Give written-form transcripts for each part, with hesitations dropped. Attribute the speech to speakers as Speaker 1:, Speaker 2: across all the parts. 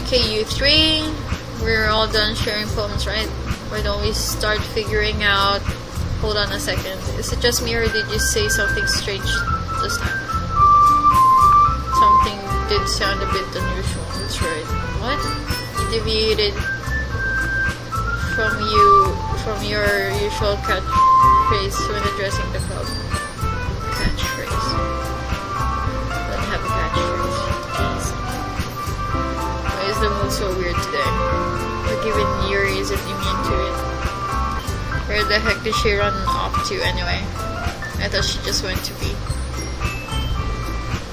Speaker 1: Okay, you three. We're all done sharing poems, right? Why don't we start figuring out... Hold on a second. Is it just me or did you say something strange this time? Something did sound a bit unusual. That's right. What? You deviated from your usual catchphrase when addressing the club. Catchphrase. I don't have a catchphrase. Jeez. Why is the mood so weird today? But even Yuri isn't immune to it. Where the heck did she run off to anyway? I thought she just went to pee.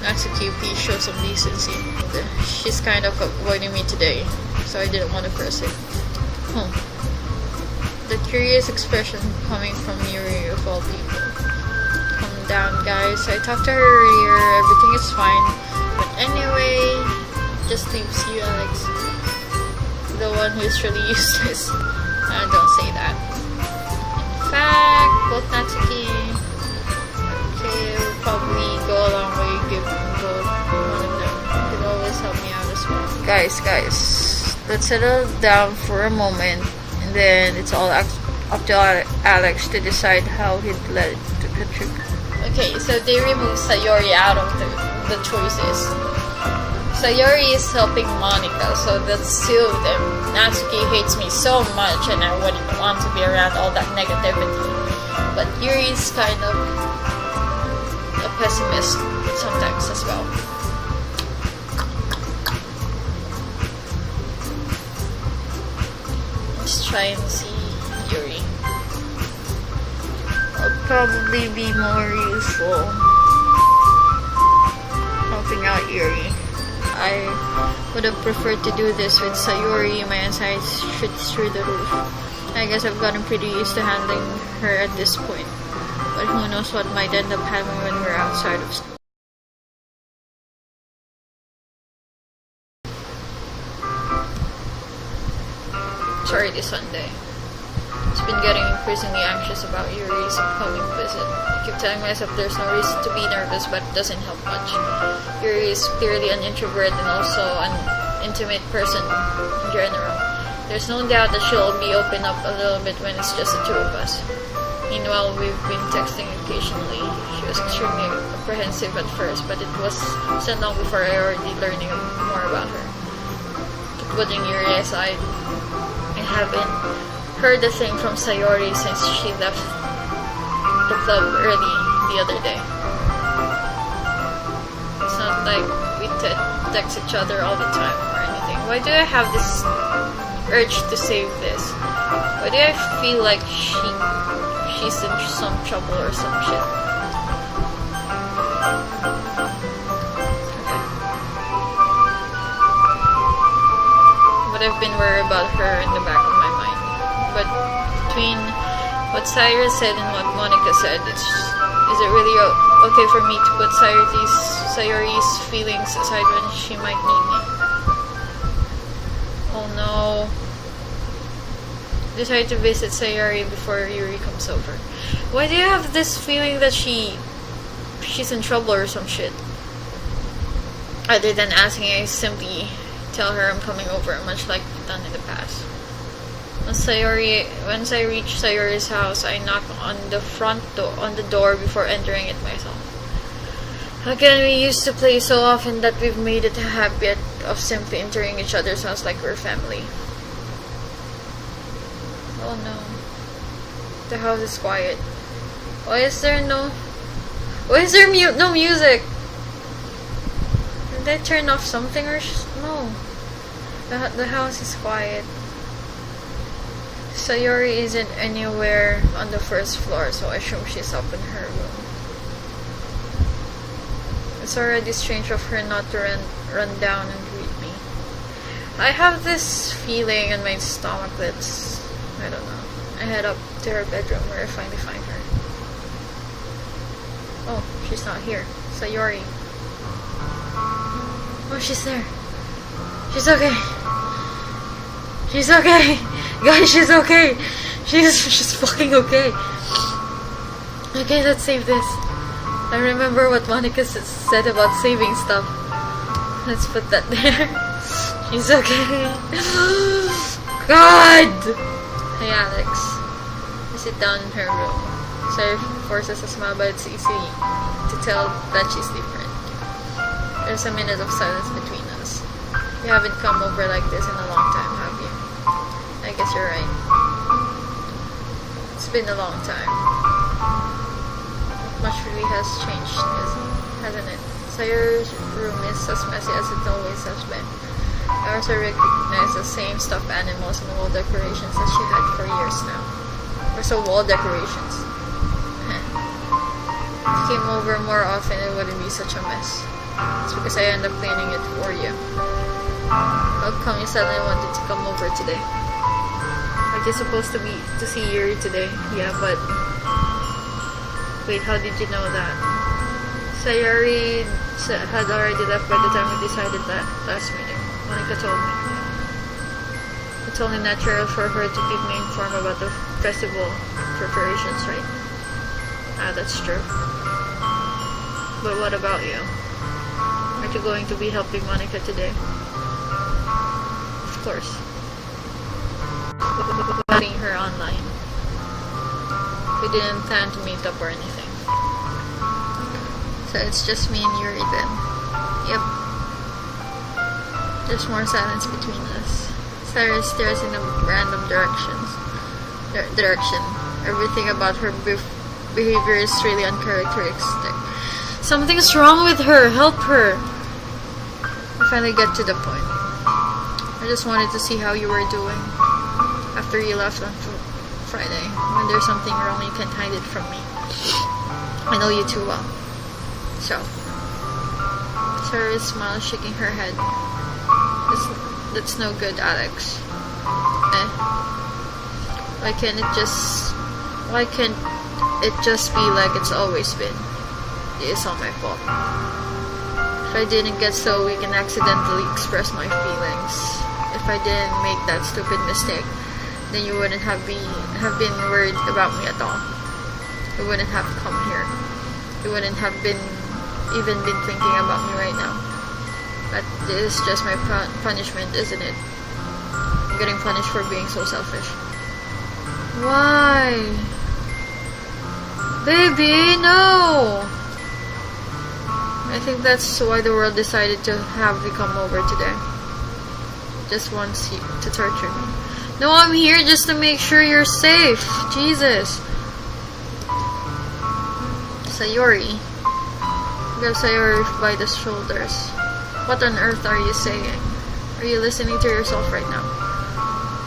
Speaker 1: Natsuki, please show some decency. She's kind of avoiding me today, so I didn't want to press it. The curious expression coming from Yuri of all people. Calm down, guys. I talked to her earlier. Everything is fine. But anyway, just leaves you, Alex. The one who is really useless. Don't say that. In fact, both Natsuki. Okay, we'll probably go a long way. Give both one of them. You could always help me out as well. Guys, let's settle down for a moment. And then it's all up to Alex to decide how he'd let it to contribute. Okay, so they removed Sayori out of the choices. Sayori is helping Monica, so that's two of them. Natsuki hates me so much and I wouldn't want to be around all that negativity. But Yuri is kind of a pessimist sometimes as well. Let's try and see Yuri. I'll probably be more useful helping out Yuri. I would have preferred to do this with Sayori. My anxiety shoots through the roof. I guess I've gotten pretty used to handling her at this point. But who knows what might end up happening when we're outside of school. Sorry, this Sunday. I've been getting increasingly anxious about Yuri's upcoming visit. I keep telling myself there's no reason to be nervous, but it doesn't help much. Yuri is clearly an introvert and also an intimate person in general. There's no doubt that she'll be open up a little bit when it's just the two of us. Meanwhile, we've been texting occasionally. She was extremely apprehensive at first, but it was so long before I already learning more about her. Putting Yuri aside, I haven't heard a thing from Sayori since she left the club early the other day. It's not like we text each other all the time or anything. Why do I have this urge to save this? Why do I feel like she's in some trouble or some shit? But I've been worried about her in the back of my mind. But between what Cyrus said and what Monica said, is it really okay for me to put Sayori's feelings aside when she might need me? Oh no. Decide to visit Sayori before Yuri comes over. Why do you have this feeling that she's in trouble or some shit? Other than asking, I simply tell her I'm coming over, much like I've done in the past. Once I reach Sayori's house, I knock on the door before entering it myself. Again, we used to play so often that we've made it a habit of simply entering each other's house like we're family. Oh no. The house is quiet. Why is there no music? Did I turn off something or no? The house is quiet. Sayori isn't anywhere on the first floor, so I assume she's up in her room. It's already strange of her not to run down and greet me. I have this feeling in my stomach that's, I don't know. I head up to her bedroom where I finally find her. Oh, she's not here. Sayori. Oh, she's there. She's okay. She's okay. Guys, she's okay. She's fucking okay. Okay, let's save this. I remember what Monica said about saving stuff. Let's put that there. It's okay. God! Hey Alex. I sit down in her room. Sarah forces a smile, but it's easy to tell that she's different. There's a minute of silence between us. You haven't come over like this in a long time, have you? I guess you're right. It's been a long time. Much really has changed, hasn't it? Sayur's room is as messy as it always has been. I also recognize the same stuffed animals and wall decorations that she had for years now. Or so wall decorations. If you came over more often, it wouldn't be such a mess. It's because I end up cleaning it for you. How come you suddenly wanted to come over today? Like you're supposed to see Yuri today. Yeah, but wait, how did you know that? Sayuri had already left by the time we decided that last meeting. Monica told me. It's only natural for her to keep me informed about the festival preparations, right? Ah, that's true. But what about you? Aren't you going to be helping Monica today? Of course. Meeting her online. We didn't plan to meet up or anything. So it's just me and Yuri then. Yep. There's more silence between us. Sarah stares in a random direction. Everything about her behavior is really uncharacteristic. Something's wrong with her. Help her. I finally get to the point. I just wanted to see how you were doing after you left on Friday. When there's something wrong, you can't hide it from me. I know you too well. So, Sarah smiles, shaking her head. That's no good, Alex. Why can't it just be like it's always been? It's all my fault. If I didn't get so weak and accidentally express my feelings, if I didn't make that stupid mistake, then you wouldn't have been worried about me at all. You wouldn't have come here. You wouldn't have even been thinking about me right now. But this is just my punishment, isn't it? I'm getting punished for being so selfish. Why? Baby, no! I think that's why the world decided to have me come over today. Just wants you to torture me. No, I'm here just to make sure you're safe. Jesus. Sayuri. Grab Sayuri by the shoulders. What on earth are you saying? Are you listening to yourself right now?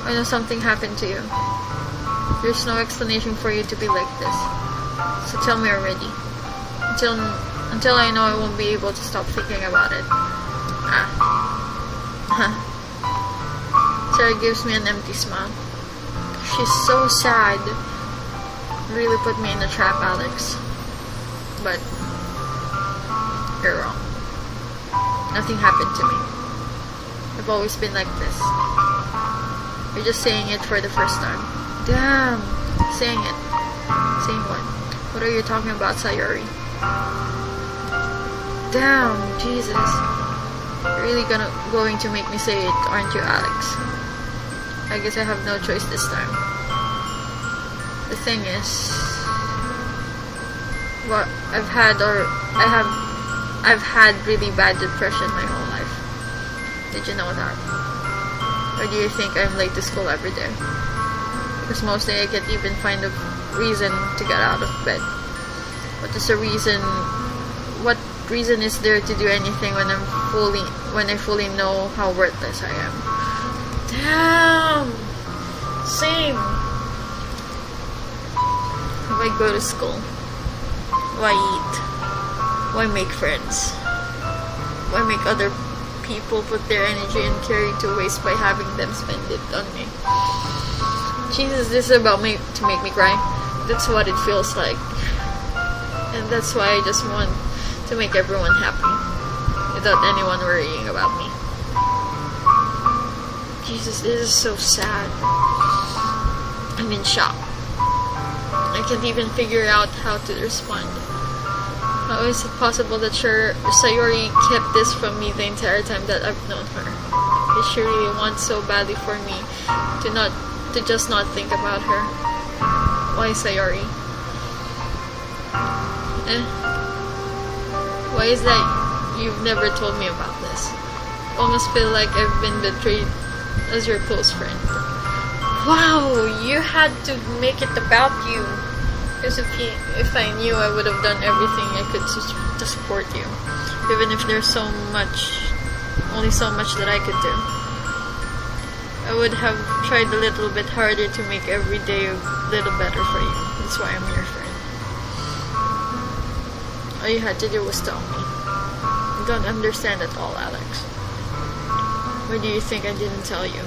Speaker 1: I know something happened to you. There's no explanation for you to be like this. So tell me already. Until I know I won't be able to stop thinking about it. Sarah gives me an empty smile. She's so sad. Really put me in a trap, Alex. But you're wrong. Nothing happened to me. I've always been like this. You're just saying it for the first time. Damn! Saying it. Saying what? What are you talking about, Sayuri? Damn, Jesus. You're really going to make me say it, aren't you, Alex? I guess I have no choice this time. The thing is, what I've had really bad depression my whole life. Did you know that? Or do you think I'm late to school every day? Because most days I can't even find a reason to get out of bed. What is the reason? What reason is there to do anything when I fully know how worthless I am? Damn. Same. Why go to school? Why eat? Why make friends? Why make other people put their energy and care to waste by having them spend it on me? Jesus, this is about to make me cry. That's what it feels like. And that's why I just want to make everyone happy without anyone worrying about me. Jesus, this is so sad. I'm in shock. I can't even figure out how to respond. How is it possible that Sayuri kept this from me the entire time that I've known her? Did she really want so badly for me to just not think about her? Why, Sayori? Why is that you've never told me about this? I almost feel like I've been betrayed as your close friend. Wow, you had to make it about you. Because if I knew, I would have done everything I could to support you. Even if there's only so much that I could do. I would have tried a little bit harder to make every day a little better for you. That's why I'm your friend. All you had to do was tell me. I don't understand at all, Alex. Why do you think I didn't tell you?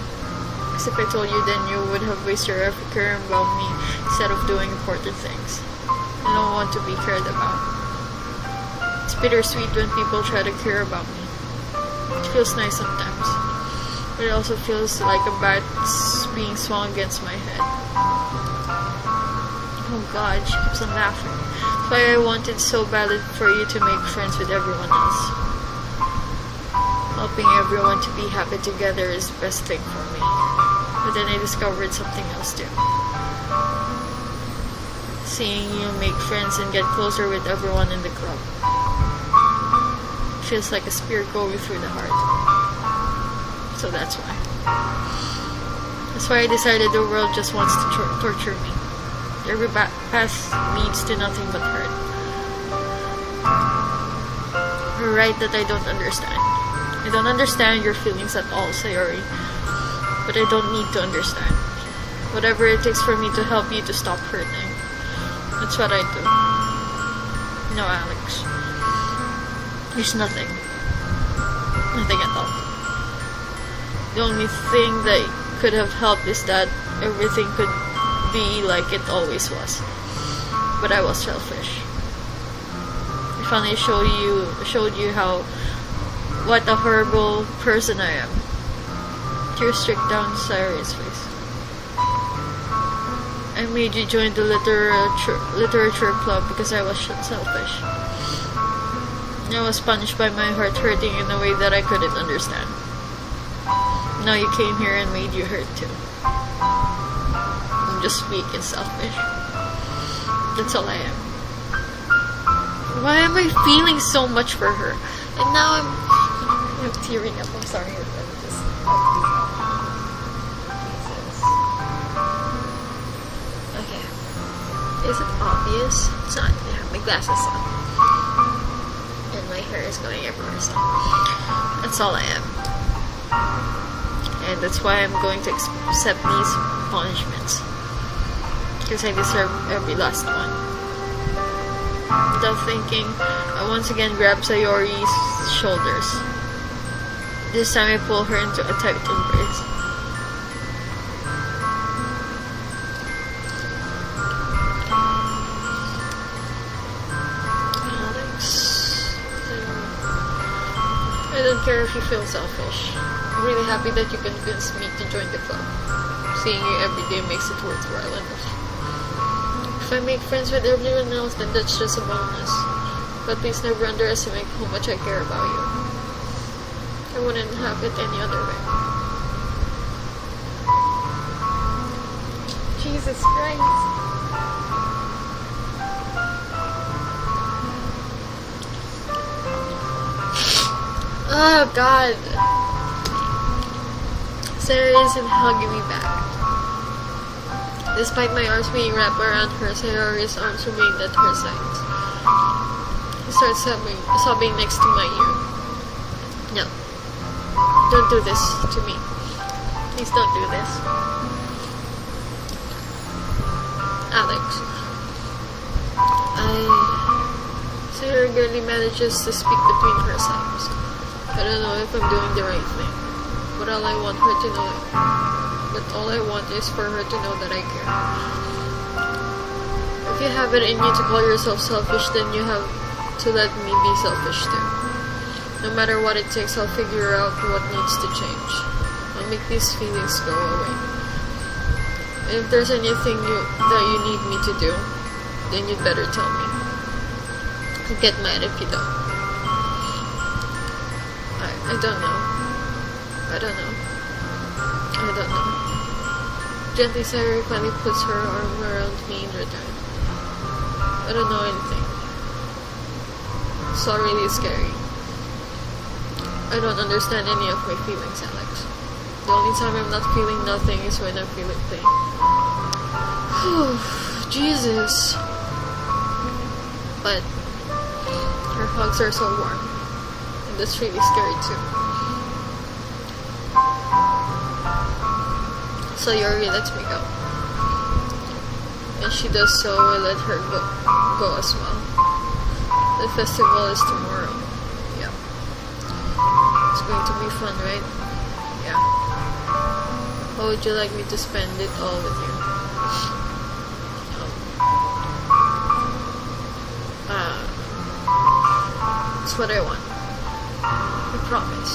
Speaker 1: Because if I told you, then you would have wasted your effort caring about me instead of doing important things. I don't want to be cared about. It's bittersweet when people try to care about me. It feels nice sometimes, but it also feels like a bat's being swung against my head. Oh God, she keeps on laughing. That's why I wanted so badly for you to make friends with everyone else. Helping everyone to be happy together is the best thing for me. But then I discovered something else too. Seeing you make friends and get closer with everyone in the club. Feels like a spear going through the heart. So that's why. That's why I decided the world just wants to torture me. Every path leads to nothing but hurt. You're right that I don't understand. I don't understand your feelings at all, Sayori. But I don't need to understand. Whatever it takes for me to help you to stop hurting. That's what I do. No, Alex. There's nothing. Nothing at all. The only thing that could have helped is that everything could be like it always was. But I was selfish. I finally showed you what a horrible person I am. Tears streaked down Sayori's face. I made you join the literature club because I was selfish. I was punished by my heart hurting in a way that I couldn't understand. Now you came here and made you hurt too. I'm just weak and selfish. That's all I am. Why am I feeling so much for her? And now I'm tearing up. I'm sorry. Jesus. Okay. Is it obvious? It's not. Yeah, my glasses on. And my hair is going everywhere, so that's all I am. And that's why I'm going to accept these punishments. Because I deserve every last one. Without thinking, I once again grab Sayori's shoulders. This time I pull her into a tight embrace. Alex, I don't care if you feel selfish. I'm really happy that you convinced me to join the club. Seeing you every day makes it worthwhile enough. If I make friends with everyone else, then that's just a bonus. But please never underestimate how much I care about you. I wouldn't have it any other way. Jesus Christ. Oh God. Sarah isn't hugging me back. Despite my arms being wrapped around her, Sayori's arms remained at her sides. He starts sobbing next to my ear. No. Don't do this to me. Please don't do this. Alex. Sayori barely manages to speak between her sobs. I don't know if I'm doing the right thing. But all I want is for her to know that I care. If you have it in you to call yourself selfish, then you have to let me be selfish too. No matter what it takes, I'll figure out what needs to change. I'll make these feelings go away. And if there's anything that you need me to do, then you'd better tell me. I'll get mad if you don't. I don't know. I don't know. Gently Sayuri finally puts her arm around me in return. I don't know anything. It's all really scary. I don't understand any of my feelings, Alex. The only time I'm not feeling nothing is when I'm feeling pain. Jesus. But her hugs are so warm. And that's really scary too. So Yuri lets me go. And she does so, I let her go as well. The festival is tomorrow. Yeah. It's going to be fun, right? Yeah. How would you like me to spend it all with you? It's what I want. I promise.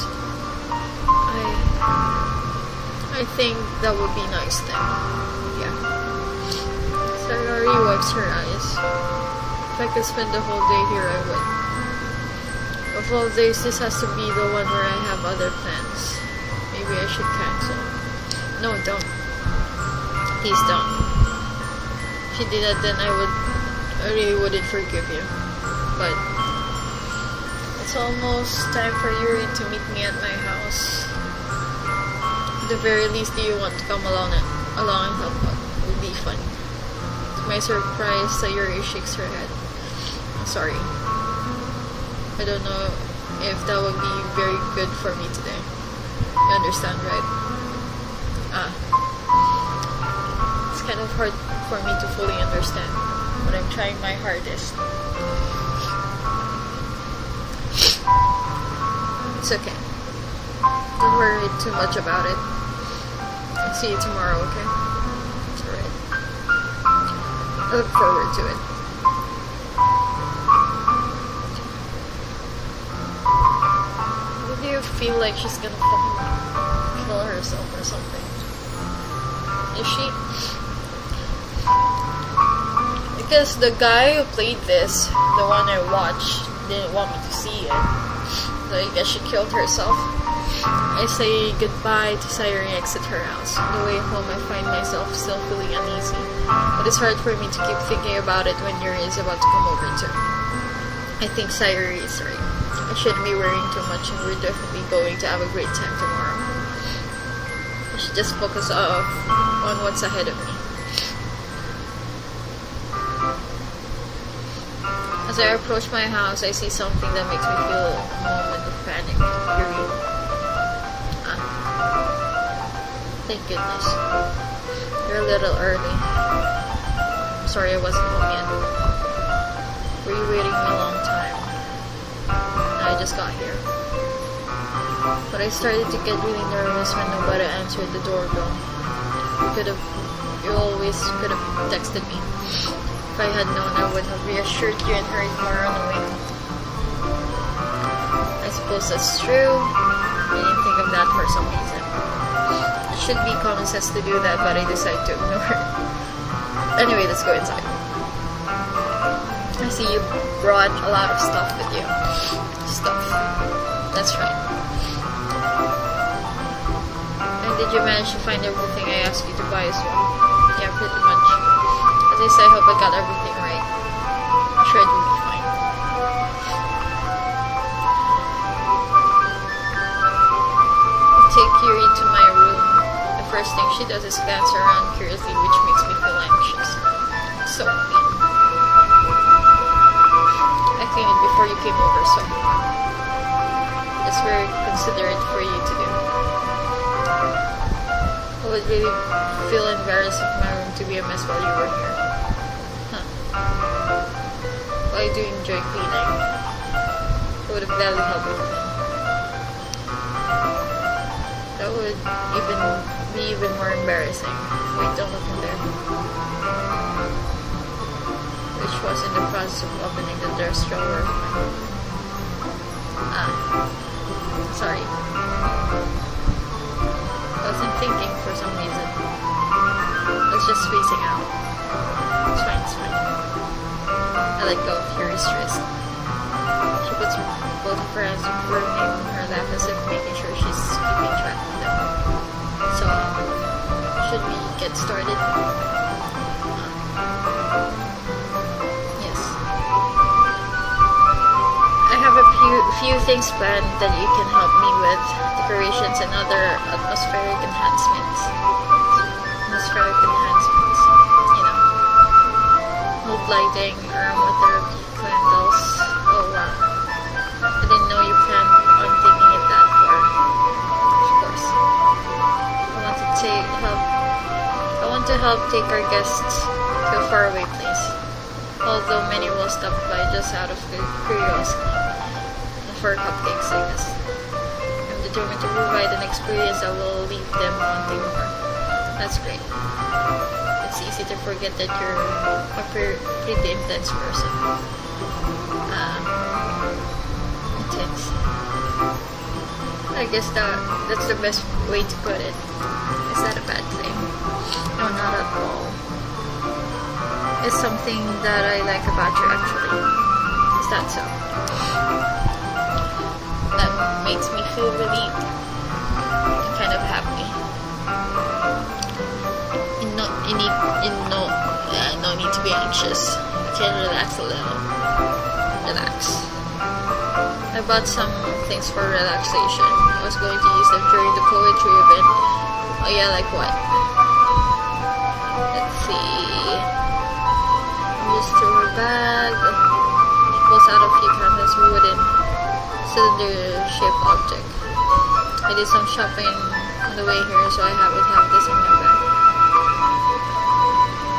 Speaker 1: I think that would be nice then. Yeah. Sayuri wipes her eyes. If I could spend the whole day here, I would. Of all days, this has to be the one where I have other plans. Maybe I should cancel. No, don't. Please don't. If you did that, then I really wouldn't forgive you. But it's almost time for Yuri to meet me at my house. At the very least, do you want to come along and help out? It would be fun. To my surprise, Sayuri shakes her head. I'm sorry. I don't know if that would be very good for me today. You understand, right? It's kind of hard for me to fully understand, but I'm trying my hardest. It's okay. Don't worry too much about it. I'll see you tomorrow, okay? It's alright. I look forward to it. Do you feel like she's gonna fucking kill herself or something? Is she? Because the guy who played this, the one I watched, didn't want me to see it. So I guess she killed herself. I say goodbye to Sayuri and exit her house. On the way home, I find myself still feeling uneasy. But it's hard for me to keep thinking about it when Yuri is about to come over too. I think Sayuri is right. I shouldn't be worrying too much, and we're definitely going to have a great time tomorrow. I should just focus on what's ahead of me. As I approach my house, I see something that makes me feel a moment of panic. Yuri. Thank goodness. You're a little early. I'm sorry I wasn't home yet. Were you waiting a long time? I just got here. But I started to get really nervous when nobody answered the doorbell. You always could have texted me. If I had known, I would have reassured you and hurried more on the way. I suppose that's true. I didn't think of that for some reason. It should be common sense to do that, but I decided to ignore it. Anyway, let's go inside. I see you brought a lot of stuff with you. Stuff. That's right. And did you manage to find everything I asked you to buy as well? Yeah, pretty much. At least I hope I got everything right. I'm sure it will be fine. I take Yuri to my room. The first thing she does is glance around curiously, which makes me feel anxious. It's so clean. I cleaned it before you came over, so it's very considerate for you to do. I would really feel embarrassed if my room to be a mess while you were here. Well, I do enjoy cleaning. It would have gladly helped me. That would be even more embarrassing. Wait, don't look in there. Which was in the process of opening the dress drawer. Sorry. I wasn't thinking for some reason. I was just spacing out. It's fine, it's fine. I let go of Yuri's wrist. She puts both of her hands firmly on her lap as if making sure she's keeping track. get started. Yes. I have a few things planned that you can help me with. Decorations and other atmospheric enhancements. You know. Mood lighting, aromatherapy, candles. Oh wow. I didn't know you planned on taking it that far. Of course. I want to help take our guests to a faraway place. Although many will stop by just out of curiosity. For cupcakes, I guess. I'm determined to provide an experience that will leave them wanting more. That's great. It's easy to forget that you're a pretty intense person. Intense. I guess that's the best way to put it. Is that a bad thing? No, not at all. It's something that I like about you, actually. Is that so? That makes me feel relieved and kind of happy. No need to be anxious. You can relax a little. Relax. I bought some things for relaxation. I was going to use them during the poetry event. Oh yeah, like what? Let's see. Just to her bag. She pulls out a few canvas wooden cylinder-shaped object. I did some shopping on the way here, so I would have this in my bag.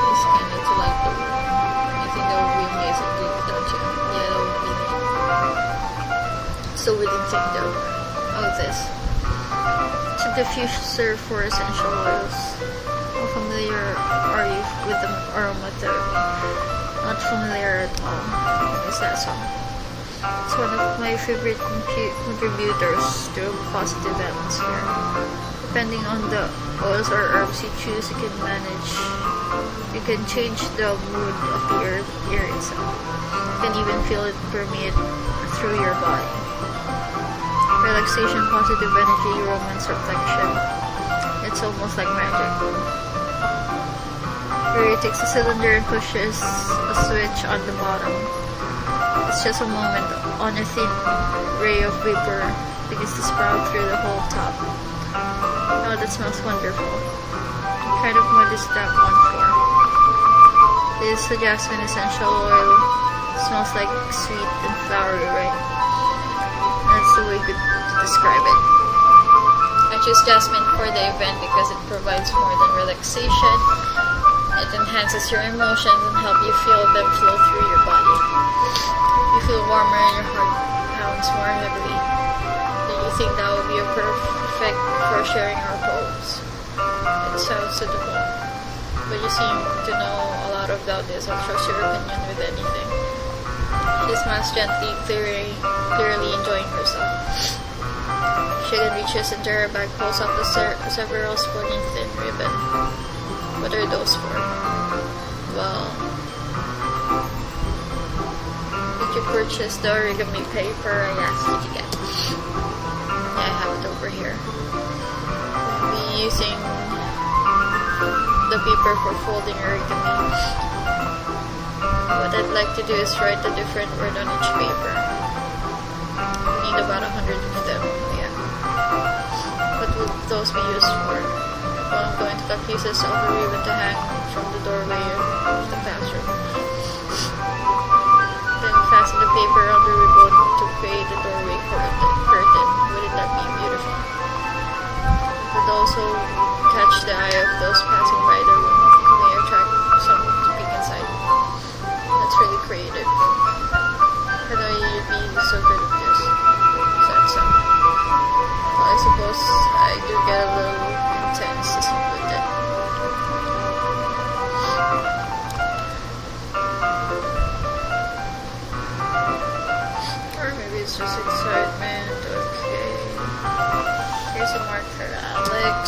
Speaker 1: It's kind of to like the room. I think that would be amazing, don't you? Yeah, that would be neat. So we didn't think though. Oh, this. It's a diffuser for essential oils. How familiar are you with the aromatherapy? Not familiar at all. Is that so? It's one of my favorite contributors to a positive atmosphere. Depending on the oils or herbs you choose, you can change the mood of the air itself. You can even feel it permeate through your body. Relaxation, positive energy, romance, reflection. It's almost like magic. Yuri takes a cylinder and pushes a switch on the bottom. It's just a moment on a thin ray of vapor begins to sprout through the whole top. Oh, that smells wonderful. What kind of mood is that one for? This is the jasmine essential oil. It smells like sweet and flowery, right? That's the way to describe it. I choose jasmine for the event because it provides more than relaxation. It enhances your emotions and helps you feel them flow through your body. You feel warmer and your heart pounds more heavily. Do you think that would be a perfect for sharing our poems? It sounds suitable. But you seem to know a lot about this. I'll trust your opinion with anything. She smiles gently, clearly enjoying herself. She then reaches into her bag, pulls out several sporting thin ribbon. What are those for? Well, did you purchase the origami paper I asked you to get? Yeah, I have it over here. We'll be using the paper for folding origami. What I'd like to do is write a different word on each paper. We need about 100 of them, yeah. What would those be used for? Well, I'm going to cut pieces of the ribbon to hang from the doorway of the classroom. Then fasten the paper on the ribbon to create a doorway curtain. Wouldn't that be beautiful? It would also catch the eye of those passing by the room. It may attract someone to peek inside. That's really creative. I know you'd be so good at this. Said so. Well, I suppose I do get a little intense as you put it. Or maybe it's just excitement. Okay. Here's a marker, Alex.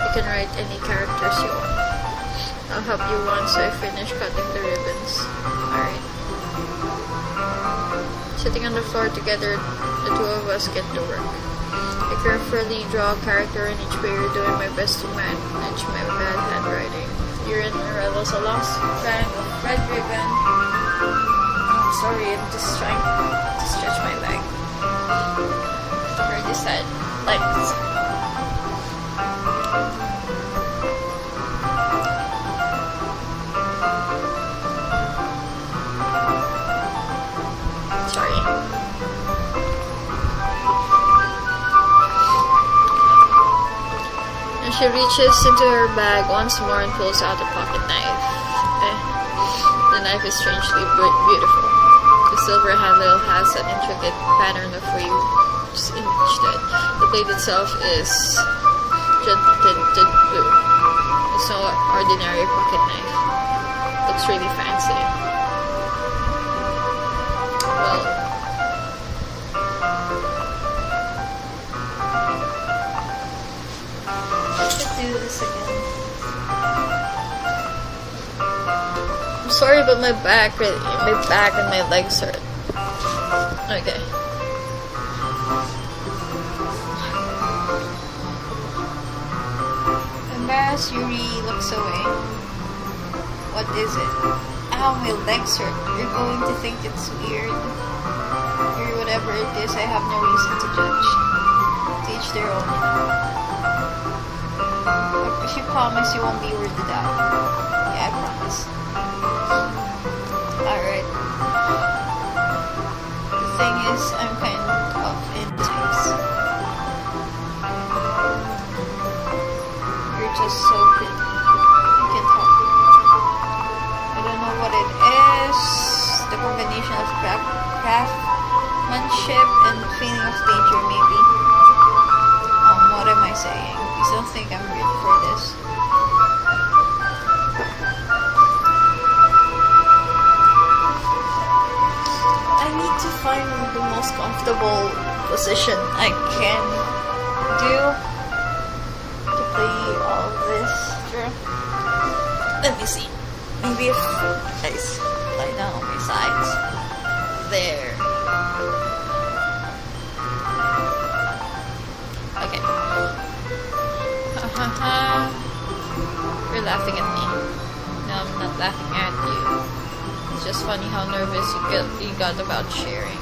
Speaker 1: You can write any characters you want. I'll help you once I finish cutting the ribbons. Alright. Sitting on the floor together, the two of us get to work. I carefully draw a character in each paper, doing my best to manage my bad handwriting. Yuri and Morel was a lost fan of Red Ribbon. I'm sorry, I'm just trying to stretch my leg. Or this side, like this. Sorry. And she reaches into her bag once more and pulls out a pocket knife. The knife is strangely beautiful. The silver handle has an intricate pattern of waves in each thread. The blade itself is gently tinted blue. It's no ordinary pocket knife. Looks really fancy. Well, let's do this again. I'm sorry, but my back and my legs hurt. Okay. Embarrassed, Yuri looks away. What is it? Ow, my legs hurt. You're going to think it's weird. Or whatever it is, I have no reason to judge. To each their own, you know. But if you promise you won't be weirded out. Yeah, I promise. Alright. The thing is, I'm kind of intense. You're just so pretty. You can talk. I don't know what it is. The combination of craftsmanship and feeling of danger, maybe. What am I saying? Please don't think I'm ready for this. I need to find the most comfortable position I can do to play all of this. Sure. Let me see. Maybe if I lie down on my sides. There. Okay. You're laughing at me. No, I'm not laughing at you. It's just funny how nervous you got about sharing.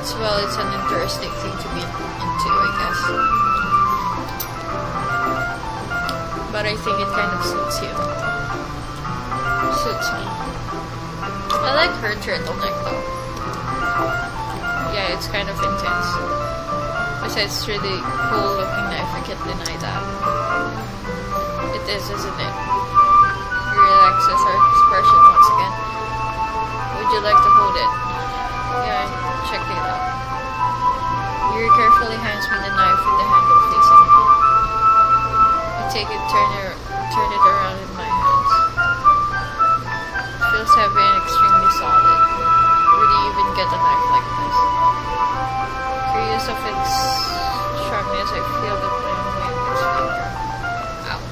Speaker 1: It's an interesting thing to be into, I guess. But I think it kind of suits you. Suits me. I like her turtleneck though. Yeah, it's kind of intense. Besides, it's really cool looking knife, I can't deny that. It is, isn't it? He relaxes her expression once again. Would you like to hold it? Yeah, check it out. Yuri carefully hands me the knife with the handle facing me. I take it, turn it around in my hands. It feels heavy and extremely solid. Where do you even get a knife like this? Curious of its sharpness, I feel the flame in its finger. Ow.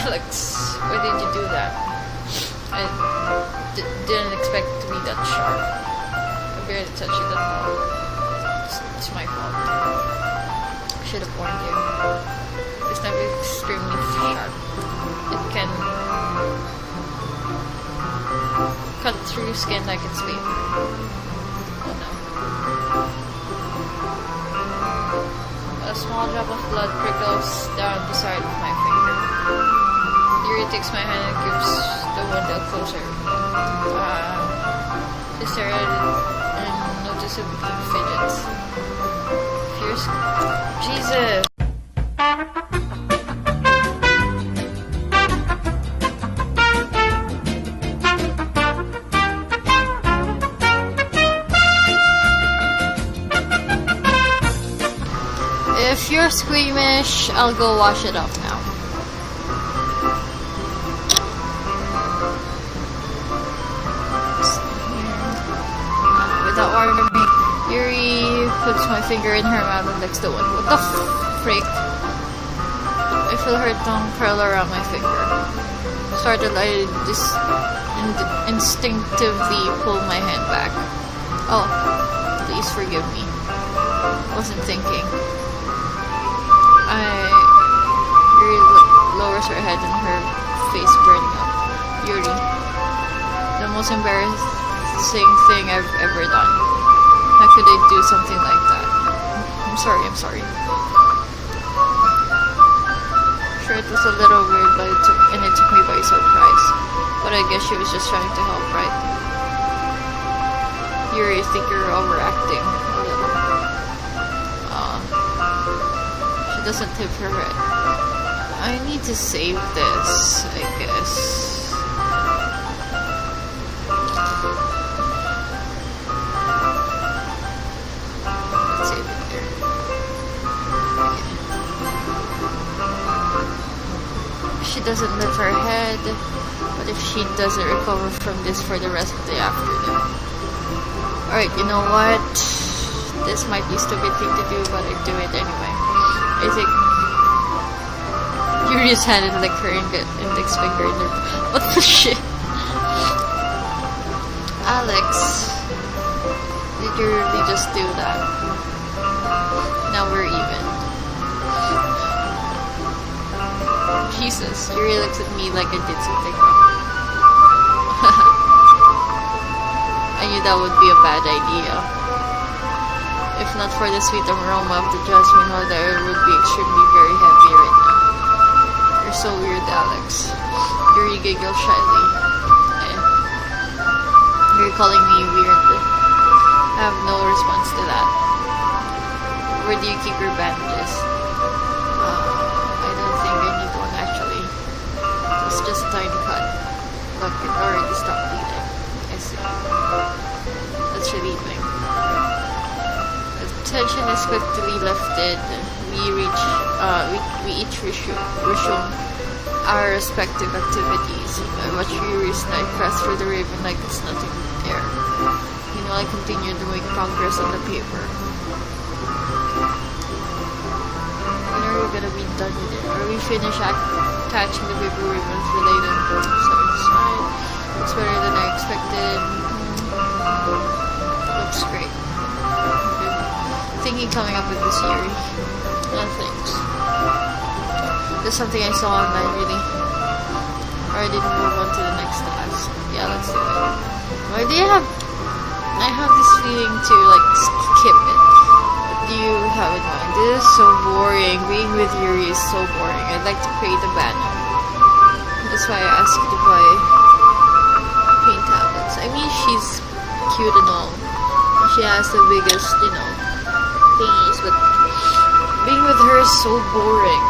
Speaker 1: Alex, why did you do that? I didn't expect it to be that sharp. I barely touched it at all. It's my fault. I should have warned you. This knife is extremely sharp. It can cut through skin like it's paper. Oh no. A small drop of blood trickles down the side of my finger. Yuri takes my hand and gives the one a closer. She stares at it and noticeably fidgets. Fierce. Jesus! If you're squeamish, I'll go wash it off now. Without warning me, Yuri puts my finger in her mouth and licks the one. What the freak? I feel her tongue curl around my finger. Startled, I instinctively pull my hand back. Oh, please forgive me. Wasn't thinking. Yuri lowers her head and her face burning up. Yuri, the most embarrassing thing I've ever done. How could I do something like that? I'm sorry. Sure, it was a little weird, but it took me by surprise. But I guess she was just trying to help, right? Yuri, I think you're overacting a little. She doesn't tip her head. I need to save this, I guess. Let's save it there. Okay. She doesn't lift her head, but if she doesn't recover from this for the rest of the afternoon. Alright, you know what? This might be a stupid thing to do, but I do it anyway. I think Yuri's hand and lick her index finger in her. What the shit? Alex, did you really just do that? Now we're even. Jesus, Yuri looks at me like I did something wrong. I knew that would be a bad idea. If not for the sweet aroma of the jasmine oil, I would be extremely very happy right now. You're so weird, Alex. Yuri giggled shyly. You're calling me weird. I have no response to that. Where do you keep your bandages? I don't think I need one actually. It's just a tiny cut. Look, it already stopped bleeding. I see. That's relieving. The tension is quickly lifted. We each resume our respective activities. I watch Yuri's night press through the ribbon like it's nothing there. Meanwhile, I continue to make progress on the paper. When are we gonna be done with it? Are we finished attaching the paper ribbons related to the side? Looks better than I expected. Looks great. Thinking coming up with this Yuri. No thanks. There's something I saw online, really. Or I didn't move on to the next task. Yeah, let's do it. Why do you have... I have this feeling to, like, skip it. What do you have in mind? This is so boring. Being with Yuri is so boring. I'd like to create a banner. That's why I asked you to buy paint tablets. I mean, she's cute and all. She has the biggest, you know, thingies, but being with her is so boring.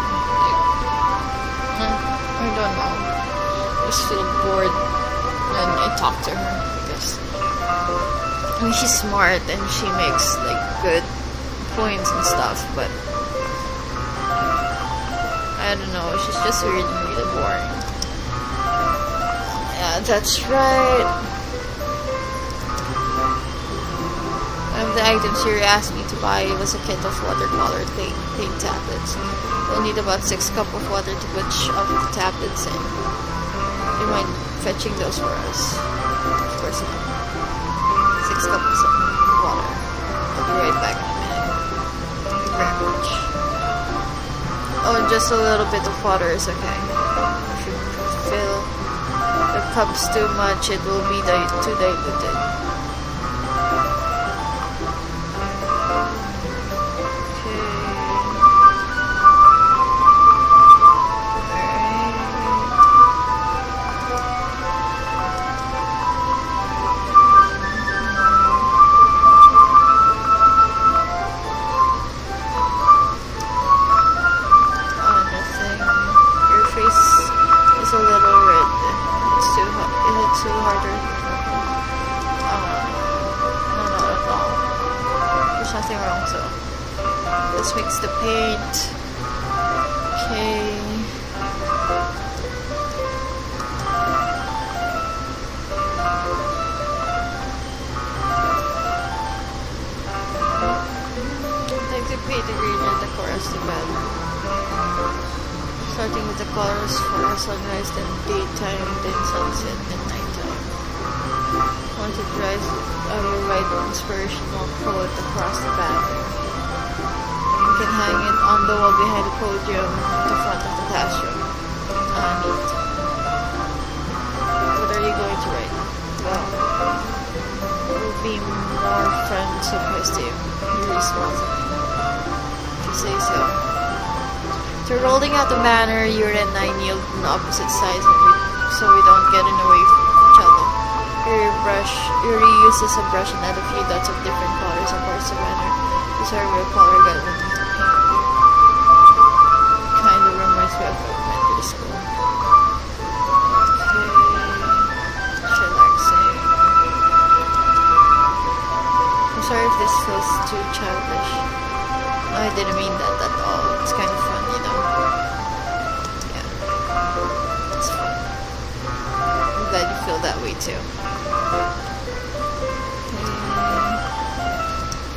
Speaker 1: I don't know. I just feel bored when I talk to her because I mean she's smart and she makes like good points and stuff, but I don't know, she's just really, really boring. Yeah, that's right. One of the items Yuri asked me to buy was a kit of watercolor paint tablets. We'll need about 6 cups of water to put all the tablets in. Do you mind fetching those for us? Of course not. 6 cups of water. I'll be right back in a minute. Thank you very much. Oh, just a little bit of water is okay. If you fill the cups too much, it will be too diluted. Let's mix the paint. Okay. Like the paint the green and the chorus together. Starting with the colors for sunrise, then daytime, then sunset, then nighttime. Once it dries, I will write an inspirational quote across the banner. You can hang it on the wall behind the podium at the front of the classroom. Neat. What are you going to write? Well, we'll be more friends surprised to you. Yuri smiles at me. If you say so. After rolling out the banner, Yuri and I kneeled on opposite sides so we don't get in the way of each other. Yuri uses a brush and add a few dots of different colors on parts of the banner. These are real color guide when you paint. Kind of reminds me of elementary school. Okay. Chillaxing. I'm sorry if this feels too childish. No, I didn't mean that at all. It's kind of fun, you know. Yeah. It's fun. I'm glad you feel that way too.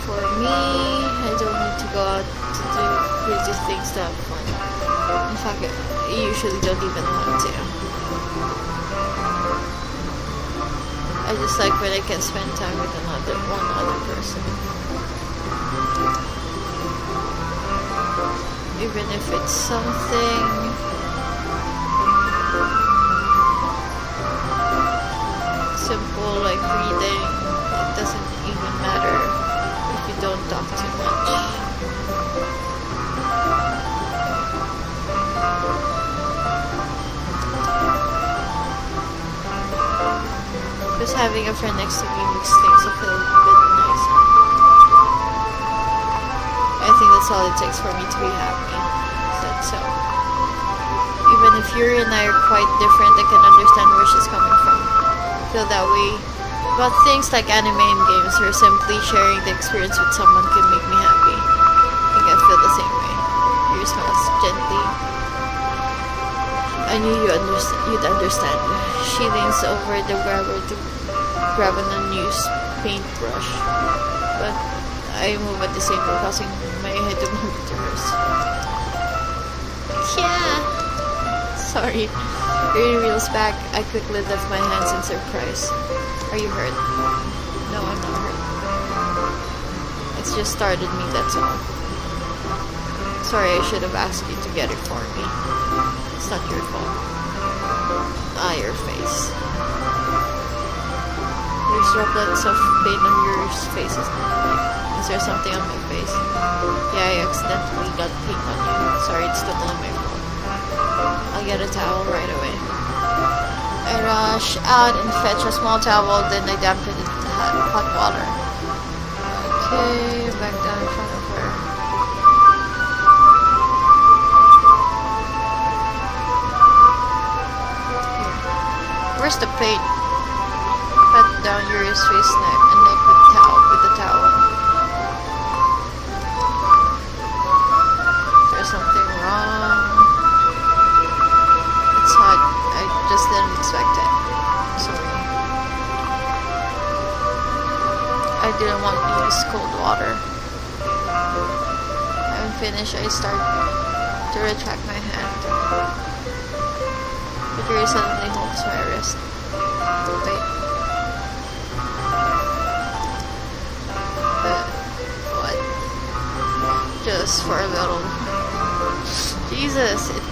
Speaker 1: For me, I don't need to go out to do crazy things to have fun. In fact, I usually don't even want to. I just like when I can spend time with one other person. Even if it's something simple like reading, it doesn't even matter if you don't talk too much. Just having a friend next to me makes things feel a bit nicer. I think that's all it takes for me to be happy. Said so. Even if Yuri and I are quite different, I can understand where she's coming from. I feel that way about things like anime and games, or simply sharing the experience with someone can make me happy. I think I feel the same way. Yuri smiles gently. I knew you'd understand. She leans over the grabber to grab an unused paintbrush, but I move at the same time, causing my head to bump into hers. Yeah. Sorry. Yuri reels back. I quickly lift my hands in surprise. Are you hurt? No, I'm not hurt. It's just startled me, that's all. Sorry, I should have asked you to get it for me. It's not your fault. Your face. There's droplets of paint on your face. Is there something on my face? Yeah, I accidentally got paint on you. Sorry, it's totally my fault. I'll get a towel right away. I rush out and fetch a small towel, then I dampen it with hot water. Okay, back down in front of her. Where's the paint? Pat down Yuri's face and neck with the towel. There's something wrong. It's hot. I just didn't expect it. Sorry. I didn't want to use cold water. When finished, I start to retract my hand. But Yuri suddenly holds my wrist. Wait. What? Just for a little. Jesus, it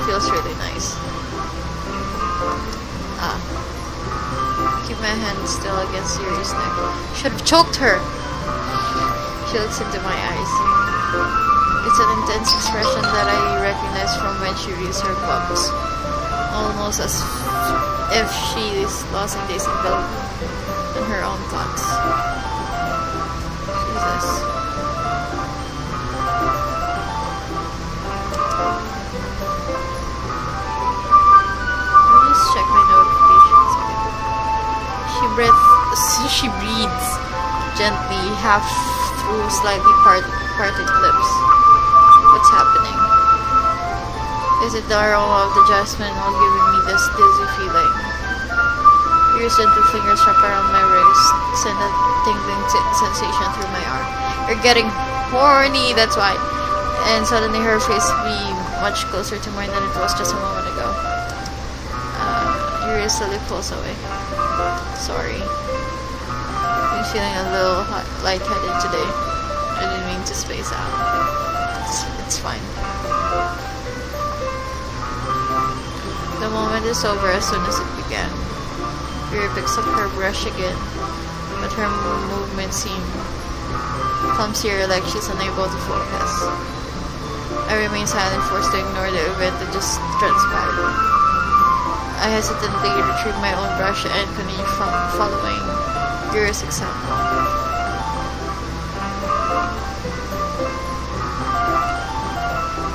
Speaker 1: feels really nice. Keep my hand still against Yuri's neck. Should have choked her. She looks into my eyes. It's an intense expression that I recognize from when she reads her books. Almost as if she's lost in days enveloped in her own thoughts. Jesus. Let me just check my notifications again. She breathes gently, half through slightly parted lips. What's happening? Is it the aroma of the jasmine all giving me this dizzy feeling? Your gentle fingers wrap around my wrist, send a tingling sensation through my arm. You're getting horny, that's why. And suddenly her face be much closer to mine than it was just a moment ago. Yuri slowly pulls away. Sorry. Makes feeling a little lightheaded today. I didn't mean to space out. It's fine. The moment is over as soon as it began. Yuri picks up her brush again, but her movements seem clumsier, like she's unable to focus. I remain silent, forced to ignore the event that just transpired. I hesitantly retrieve my own brush and continue following Yuri's example.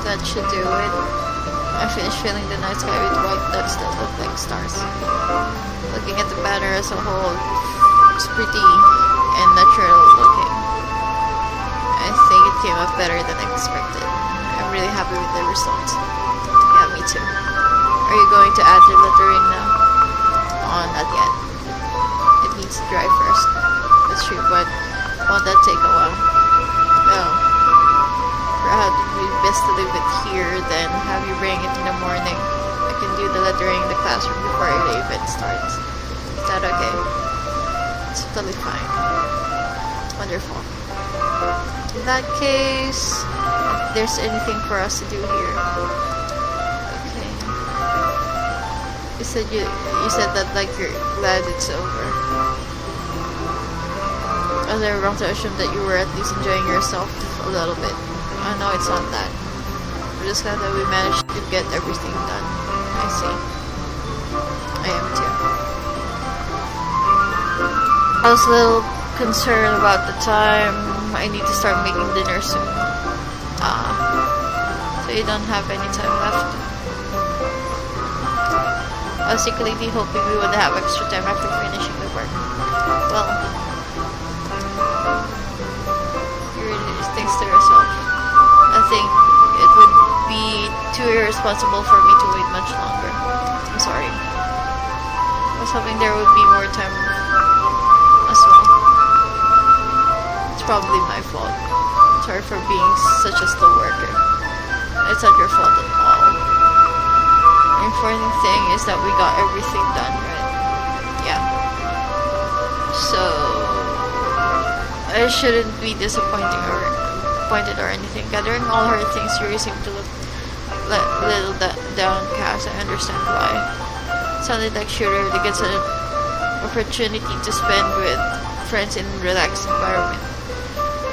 Speaker 1: That should do it. I finished filling the night sky with white dots that look like stars. Looking at the pattern as a whole, it's pretty and natural looking. I think it came out better than expected. I'm really happy with the results. Yeah, me too. Are you going to add the lettering now? Oh, not yet. It needs to dry first. That's true, but won't that take a while? Well, perhaps it would be best to leave it here, then have you bring it in the morning. I can do the lettering in the classroom before the event starts. Is that okay? It's totally fine. Wonderful. In that case, if there's anything for us to do here. Okay. You said that like you're glad it's over. Was I wrong to assume that you were at least enjoying yourself a little bit? I know it's not that. I'm just glad that we managed to get everything done. I see. I am too. I was a little concerned about the time. I need to start making dinner soon. So you don't have any time left? I was secretly hoping we would have extra time after finishing the work. Well, you really thinks to yourself. I think it would be too irresponsible for me to wait much longer. I'm sorry. I was hoping there would be more time as well. It's probably my fault. Sorry for being such a slow worker. It's not your fault at all. The important thing is that we got everything done, right? Yeah. So I shouldn't be disappointed or anything. Gathering all her things, Yuri seemed to look a little downcast. I understand why. It sounded like she rarely gets an opportunity to spend with friends in a relaxed environment.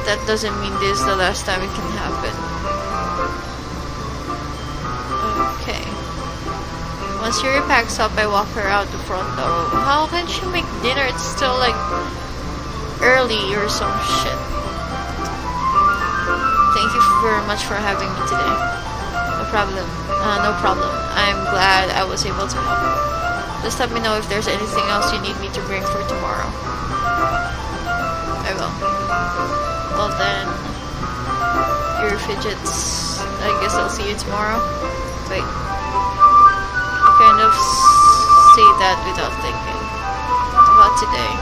Speaker 1: That doesn't mean this is the last time it can happen. Okay. Once Yuri packs up, I walk her out the front door. How can she make dinner? It's still like early or some shit. Thank you very much for having me today. No problem. No problem. I'm glad I was able to help. Just let me know if there's anything else you need me to bring for tomorrow. I will. Well then, your fidgets. I guess I'll see you tomorrow. Wait. I kind of say that without thinking. About today.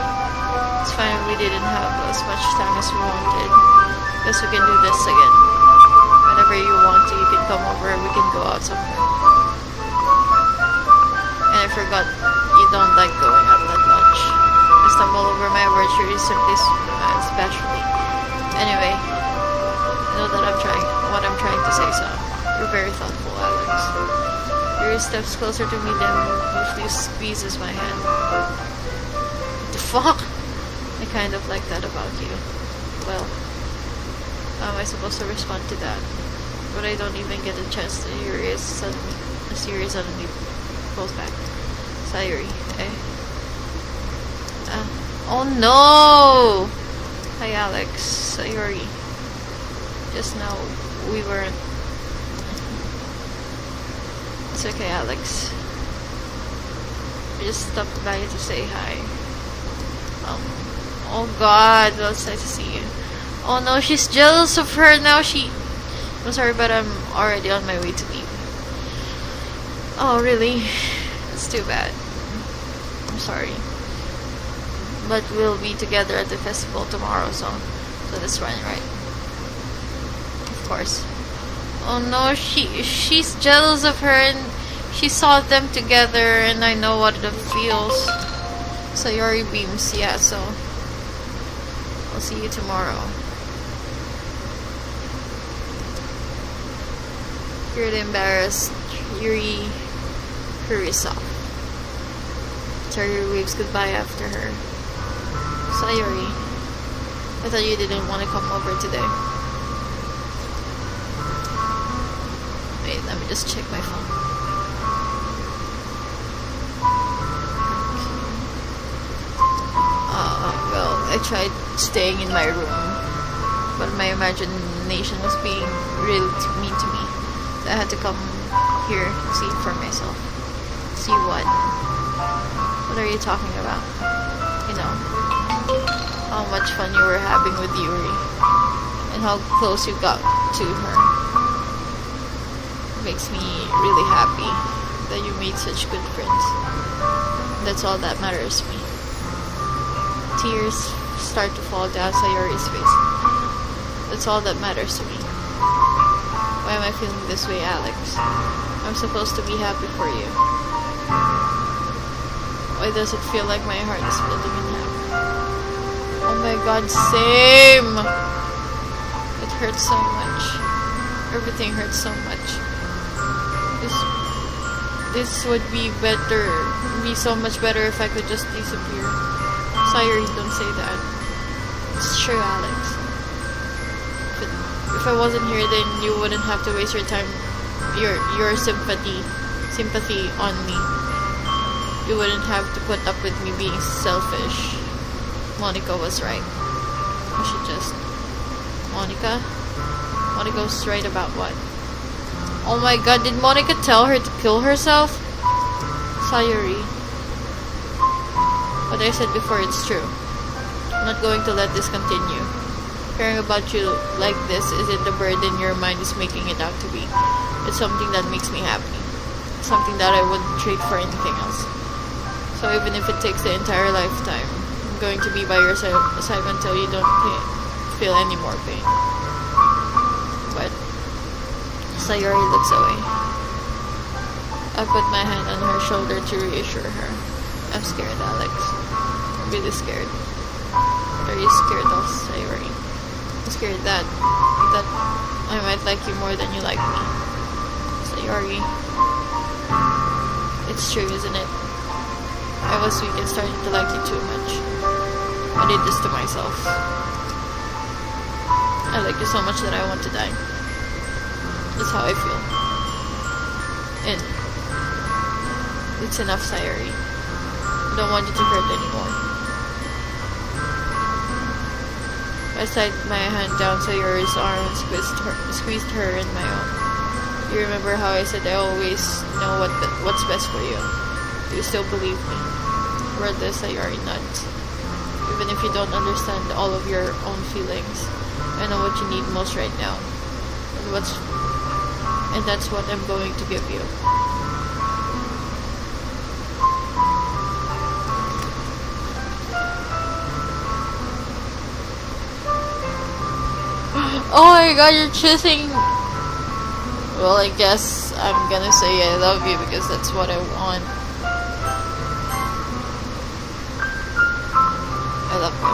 Speaker 1: It's fine if we didn't have as much time as we wanted. Guess we can do this again. Whenever you want to, you can come over and we can go out somewhere. And I forgot you don't like going out that much. I stumble over my words simply especially. Anyway, I know that what I'm trying to say, so you're very thoughtful, Alex. Yuri steps closer to me, then briefly squeezes my hand. What the fuck? I kind of like that about you. Well, how am I supposed to respond to that? But I don't even get a chance to hear it suddenly pulls back. Sayuri, eh? Oh no! Hi Alex, Sayuri. Just now, we weren't... It's okay Alex. I just stopped by to say hi. Oh god, well it's nice to see you. Oh no, she's jealous of her now. I'm sorry, but I'm already on my way to leave. Oh really? It's too bad. I'm sorry. But we'll be together at the festival tomorrow, so that's fine, right? Of course. Oh no, she's jealous of her and she saw them together and I know what it feels. So Yuri beams, yeah, so I'll see you tomorrow. You're embarrassed. Yuri hurries off. Sayuri waves goodbye after her. Sayuri, I thought you didn't want to come over today. Wait, let me just check my phone. Well, I tried staying in my room, but my imagination was being really mean to me. So I had to come here and see it for myself. See what? What are you talking about? You know, how much fun you were having with Yuri, and how close you got to her. It makes me really happy that you made such good friends. That's all that matters to me. Tears start to fall down Sayori's face. That's all that matters to me. Why am I feeling this way, Alex? I'm supposed to be happy for you. Why does it feel like my heart is splitting in half? Oh my god, same! It hurts so much. Everything hurts so much. This would be so much better if I could just disappear. Sorry, don't say that. It's true, Alex. But if I wasn't here, then you wouldn't have to waste your time, your sympathy on me. You wouldn't have to put up with me being selfish. Monica was right. I should just... Monica was right about what? Oh my god, did Monica tell her to kill herself? Sayuri. What I said before, it's true. I'm not going to let this continue. Caring about you like this isn't the burden your mind is making it out to be. It's something that makes me happy. Something that I wouldn't trade for anything else. So even if it takes the entire lifetime, I'm going to be by your side until you don't feel any more pain. But Sayori looks away. I put my hand on her shoulder to reassure her. I'm scared, Alex. I'm really scared. Are you scared of Sayori? I'm scared that I might like you more than you like me. Sayori. It's true, isn't it? I was weak and started to like you too much. I did this to myself. I like you so much that I want to die. That's how I feel. And it's enough, Sayori. I don't want you to hurt anymore. I slid my hand down Sayori's arm and squeezed her in my own. You remember how I said I always know what's best for you? Do you still believe me? Rather, Sayori nods. Even if you don't understand all of your own feelings, I know what you need most right now. And that's what I'm going to give you. Oh my god, you're choosing... Well, I guess I'm gonna say I love you because that's what I want. I love you.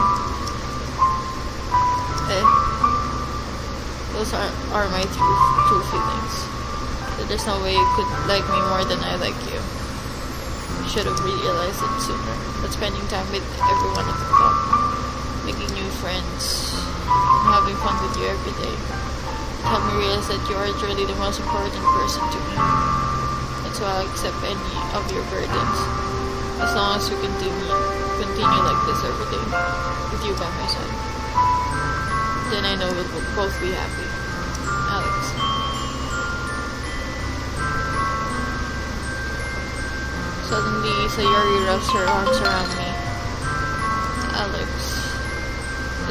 Speaker 1: Those are my true feelings. So there's no way you could like me more than I like you. You should have realized it sooner. But spending time with everyone at the club, making new friends, and having fun with you every day helped me realize that you are truly the most important person to me. That's why I'll accept any of your burdens. As long as we continue like this every day, with you by my side. Then I know we'll both be happy. Alex. Suddenly, Sayori wraps her arms around me. Alex,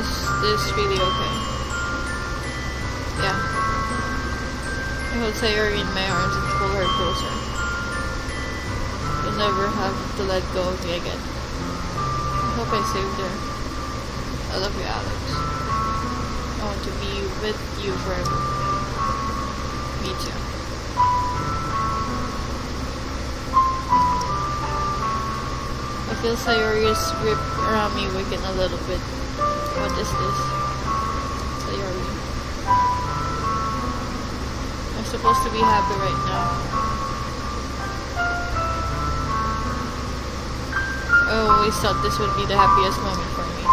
Speaker 1: is this really okay? Yeah. I hold Sayori in my arms and pull her closer. You'll never have to let go of me again. I hope I saved her. I love you, Alex. I want to be with you forever. Me too. I feel Sayori's grip around me weaken a little bit. What is this? Sayori. I'm supposed to be happy right now. I always thought this would be the happiest moment for me.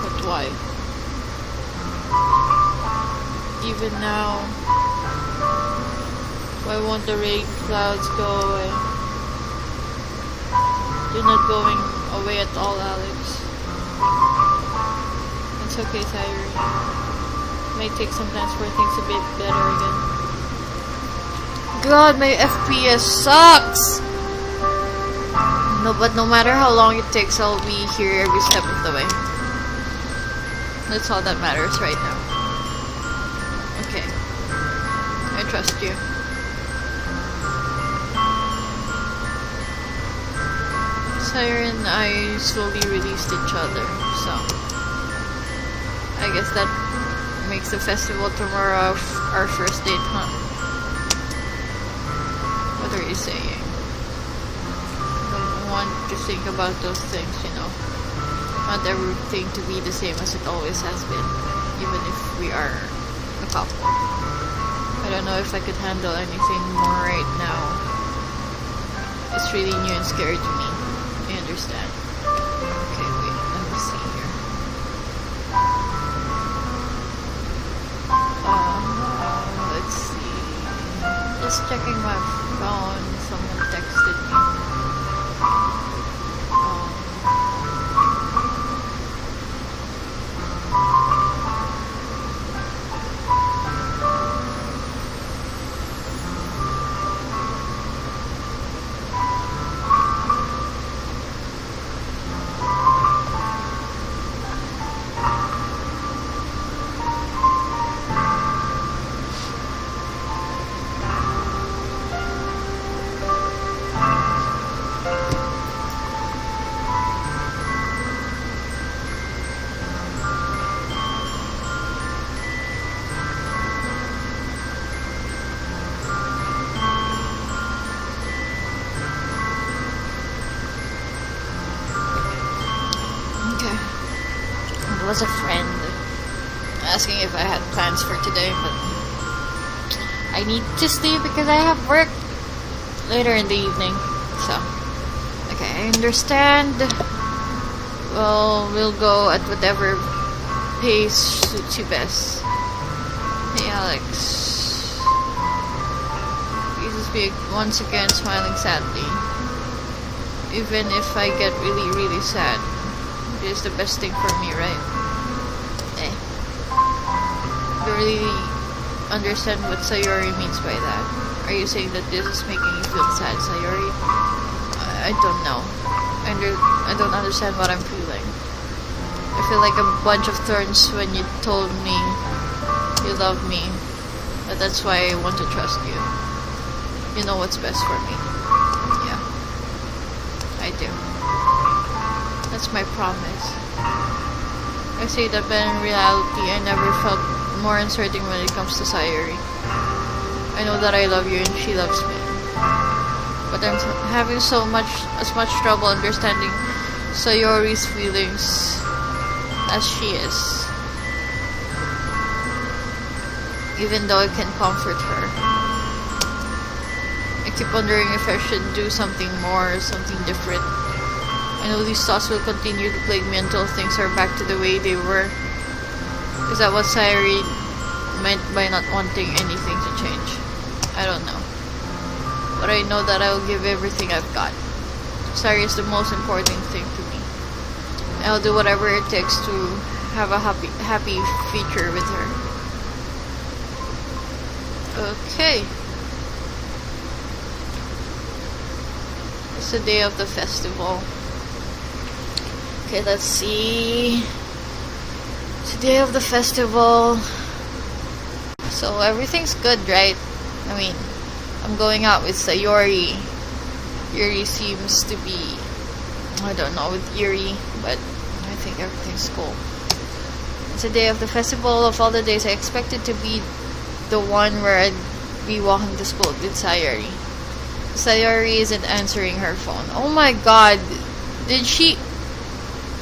Speaker 1: But why? Even now, why won't the rain clouds go away? You're not going away at all, Alex. It's okay, Sayori. Might take some time for things to be better again. God, my FPS sucks! No, but no matter how long it takes, I'll be here every step of the way. That's all that matters right now. Okay. I trust you. Sayori and I slowly released each other, so I guess that makes the festival tomorrow our first date, huh? What are you saying? Don't want to think about those things, you know. Want everything to be the same as it always has been, even if we are a couple. I don't know if I could handle anything more right now. It's really new and scary to me. I understand. Okay, wait, let me see here. Let's see. Just checking my phone. Someone texted me. Was a friend asking if I had plans for today, but I need to stay because I have work later in the evening. So, okay, I understand. Well, we'll go at whatever pace suits you best. Hey, Alex. Jesus be once again smiling sadly. Even if I get really, really sad, it is the best thing for me, right? You really understand what Sayori means by that. Are you saying that this is making you feel sad, Sayori? I don't know. I don't understand what I'm feeling. I feel like a bunch of thorns when you told me you love me. But that's why I want to trust you. You know what's best for me. Yeah. I do. That's my promise. I say that, but in reality, I never felt more uncertain when it comes to Sayori. I know that I love you and she loves me. But I'm having as much trouble understanding Sayori's feelings as she is. Even though I can comfort her. I keep wondering if I should do something more, something different. I know these thoughts will continue to plague me until things are back to the way they were. Is that what Sayori meant by not wanting anything to change? I don't know. But I know that I will give everything I've got. Sayori is the most important thing to me. I'll do whatever it takes to have a happy future with her. Okay. It's the day of the festival. Okay, let's see. It's the day of the festival. So everything's good, right? I mean, I'm going out with Sayori. Yuri seems to be, I don't know with Yuri, but I think everything's cool. It's the day of the festival. Of all the days, I expected to be the one where I'd be walking this boat with Sayori. Sayori isn't answering her phone. Oh my god. Did she...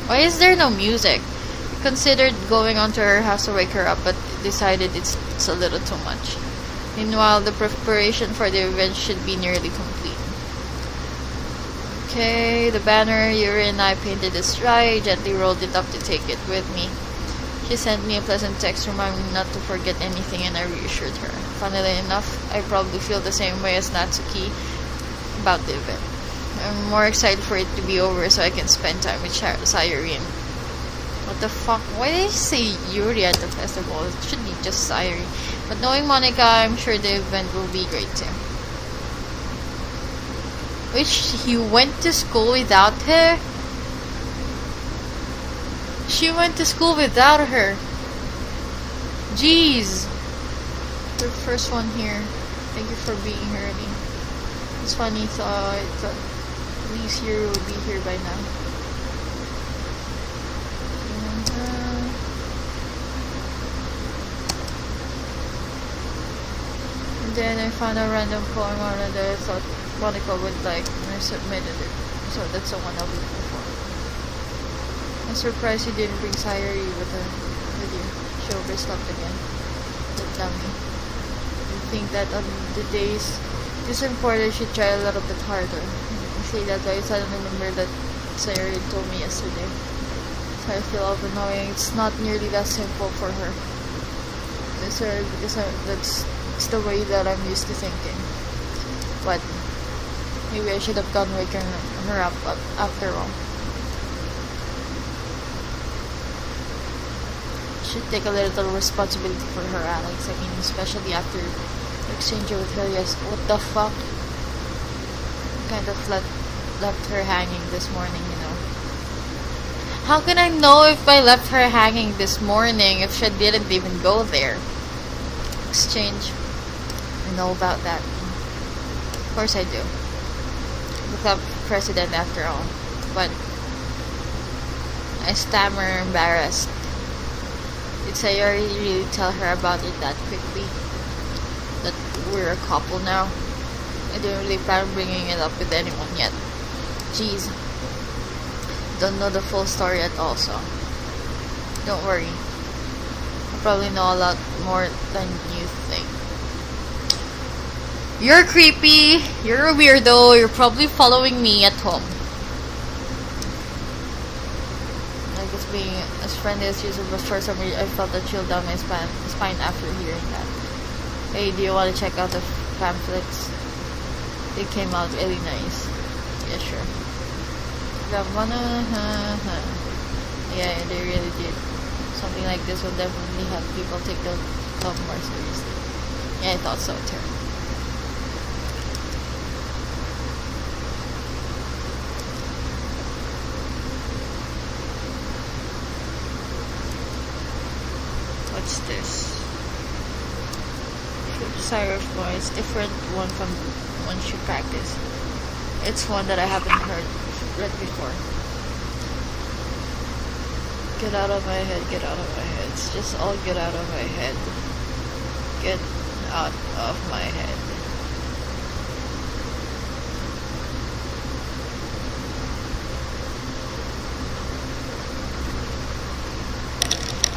Speaker 1: Why is there no music? I considered going onto her house to wake her up, but decided it's a little too much. Meanwhile, the preparation for the event should be nearly complete. Okay, the banner Yuri and I painted is dry. I gently rolled it up to take it with me. She sent me a pleasant text reminding me not to forget anything, and I reassured her. Funnily enough, I probably feel the same way as Natsuki about the event. I'm more excited for it to be over so I can spend time with Sayuri. What the fuck? Why did I say Yuri at the festival? It should be just Sayuri. But knowing Monica, I'm sure the event will be great too. Which he went to school without her? She went to school without her. Jeez. The first one here. Thank you for being early. It's funny, so I thought at least Yuri would be here by now. And then I found a random poem on it that I thought Monica would like, and I submitted it. So that's the one I'll be looking for. I'm surprised you didn't bring Sayuri with you. She overslept again. The dummy. I think that on the days this important, she should try a little bit harder. I say that I suddenly remember that Sayuri told me yesterday. So I feel all annoying. It's not nearly that simple for her. Because that's the way that I'm used to thinking. But maybe I should have gone waking her up after all. Should take a little responsibility for her, Alex. I mean, especially after exchanging with her. Yes, what the fuck? Kind of left her hanging this morning, you know. How can I know if I left her hanging this morning if she didn't even go there? Exchange. I know about that. Of course I do. The club president after all. But I stammer, embarrassed. Did Sayuri really tell her about it that quickly? That we're a couple now? I didn't really plan on bringing it up with anyone yet. Jeez. Don't know the full story at all, so don't worry. I probably know a lot more than you think. You're creepy. You're a weirdo. You're probably following me at home. I guess being as friendly as usual, but for some reason I felt a chill down my spine after hearing that. Hey, do you want to check out the pamphlets? They came out really nice. Yeah, sure. Yeah, they really did. Something like this will definitely help people take the club more seriously. Yeah, I thought so too. What's this? Cyrus voice, different one from one she practiced. It's one that I haven't read before. Get out of my head, get out of my head. It's just all get out of my head. Get out of my head.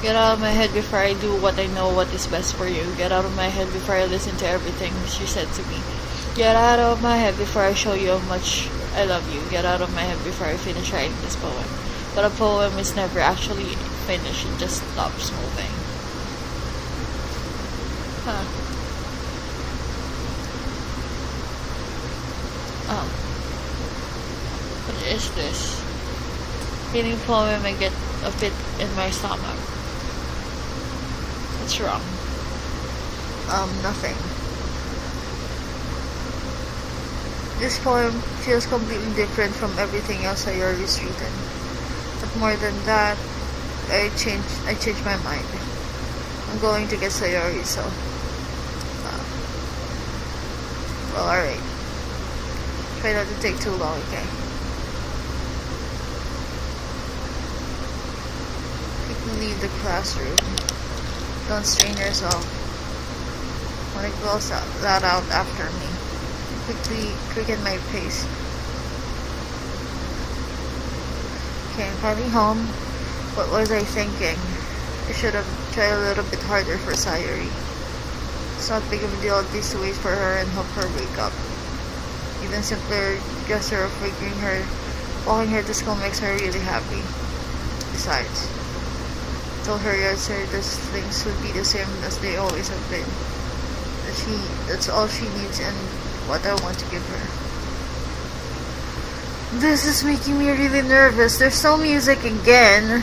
Speaker 1: Get out of my head before I do what I know what is best for you. Get out of my head before I listen to everything she said to me. Get out of my head before I show you how much I love you. Get out of my head before I finish writing this poem. But a poem is never actually finished. It just stops moving. Huh. Oh. What is this? Reading poem, I get a pit in my stomach. What's wrong? Nothing. This poem feels completely different from everything else I already written. But more than that, I changed my mind. I'm going to get Sayori, so well, alright. Try not to take too long, okay? Quickly leave the classroom. Don't strain yourself. When it goes that out after me. Quickly quicken my pace. Okay, I'm finally home. What was I thinking? I should have tried a little bit harder for Sayuri. It's not big of a deal at least to wait for her and help her wake up. Even simpler gesture of walking her to school makes her really happy. Besides, I told her yesterday that things would be the same as they always have been. That's all she needs and what I want to give her. This is making me really nervous. There's no music again.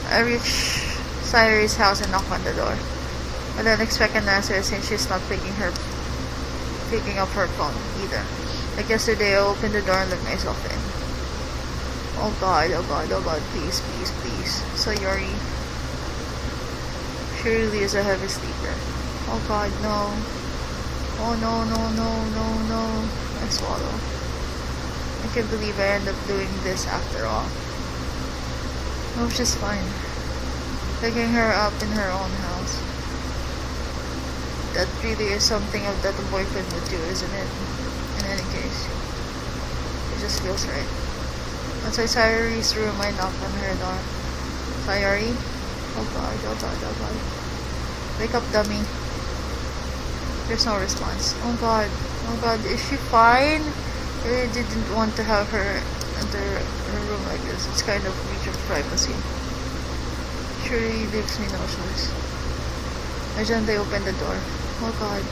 Speaker 1: I reach Sayuri's house and knock on the door. I don't expect an answer since she's not picking up her phone either. Like yesterday, I opened the door and let myself in. Oh god, oh god, oh god, please, please, please. So Yuri, she really is a heavy sleeper. Oh god, no. Oh no, no, no, no, no. I swallow. I can't believe I end up doing this after all. No, she's fine. Picking her up in her own house. That really is something that a boyfriend would do, isn't it? In any case, it just feels right. Outside Sayuri's room, I knocked on her door. Sayuri? Oh god, oh god, oh god. Wake up, dummy. There's no response. Oh god, is she fine? I really didn't want to have her enter her room like this. It's kind of breach of privacy. She really leaves me no choice. I gently opened the door. Oh god.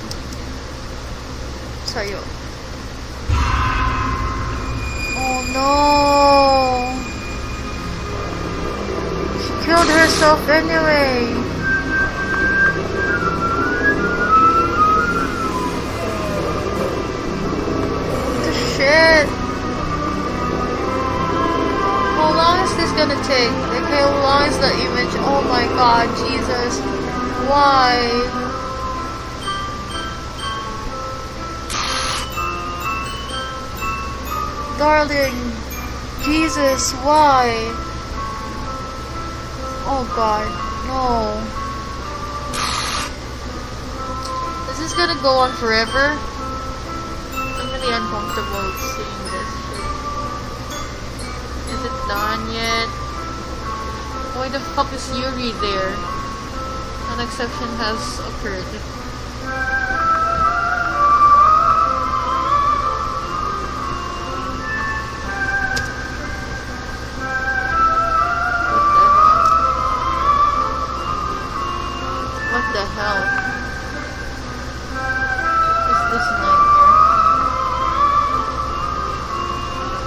Speaker 1: Sayo. Oh no! She killed herself anyway! What the shit? How long is this gonna take? Like, how long is the image? Oh my god, Jesus. Why? Darling, Jesus, why? Oh god, no. Is this gonna go on forever? I'm really uncomfortable seeing this shit. Is it done yet? Why the fuck is Yuri there? An exception has occurred. What the hell? Is this nightmare?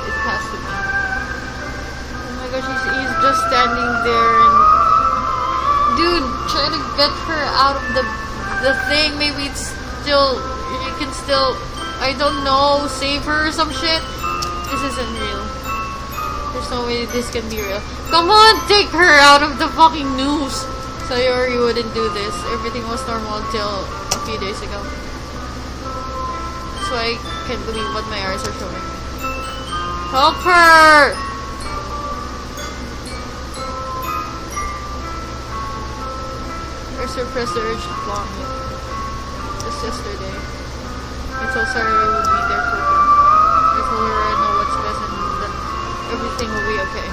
Speaker 1: It has to be. Oh my gosh, he's just standing there and... Dude, try to get her out of the thing. Maybe it's still... You can still... I don't know, save her or some shit. This isn't real. There's no way this can be real. Come on, take her out of the fucking news. Sayuri wouldn't do this. Everything was normal until a few days ago. That's why I can't believe what my eyes are showing me. Help her! I suppressed the urge to vomit. Just yesterday. I told Sayuri I would be there for her. I told her I know what's best and that everything will be okay.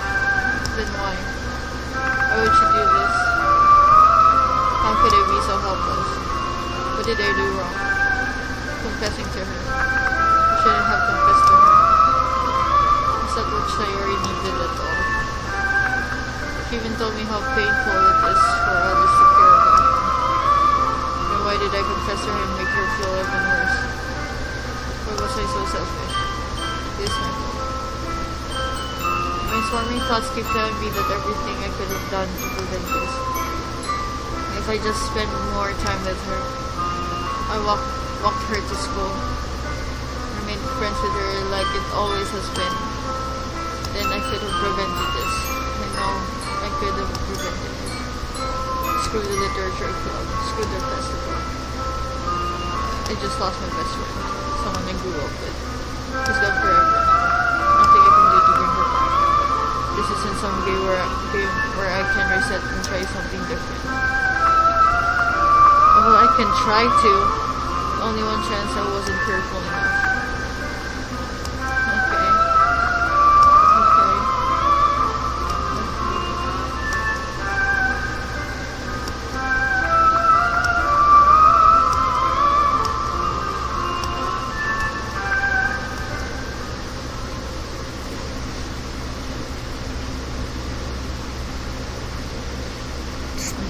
Speaker 1: Then why? Why would she do this? How could I be so helpless? What did I do wrong? Confessing to her. I shouldn't have confessed to her. It's not what Sayuri needed at all. She even told me how painful it is for others to care about her. Then why did I confess to her and make her feel even worse? Why was I so selfish? This is my fault. My swarming thoughts keep telling me that everything I could have done to prevent this. If I just spend more time with her. I walked her to school. I made friends with her like it always has been. Then I could have prevented this. I know I could have prevented this. Screw the literature club. Screw the festival. I just lost my best friend. Someone I grew up with. He's gone forever. Nothing I can do to bring her back. This isn't some game where I can reset and try something different. Well, I can try to. Only one chance I wasn't careful enough. Okay.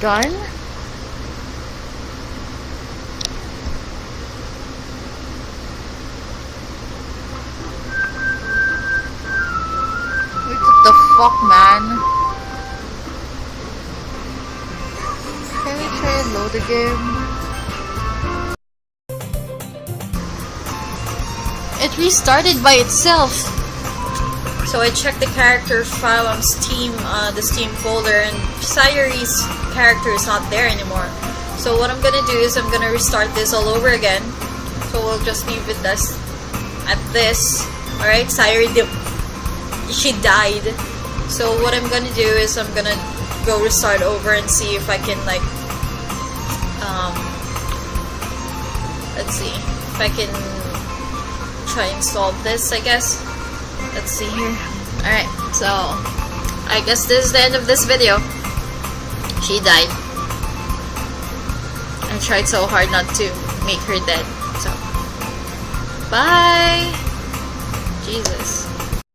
Speaker 1: Done? What the fuck, man? Can we try and load the game? It restarted by itself. So I checked the character file on Steam, the Steam folder, and Sayuri's character is not there anymore. So what I'm gonna do is I'm gonna restart this all over again. So we'll just leave it as at this. Alright, Sayuri, she died. So what I'm gonna do is I'm gonna go restart over and see if I can like, let's see, if I can try and solve this, I guess. Let's see here. Alright, so I guess this is the end of this video. She died. I tried so hard not to make her dead. So, bye! Jesus.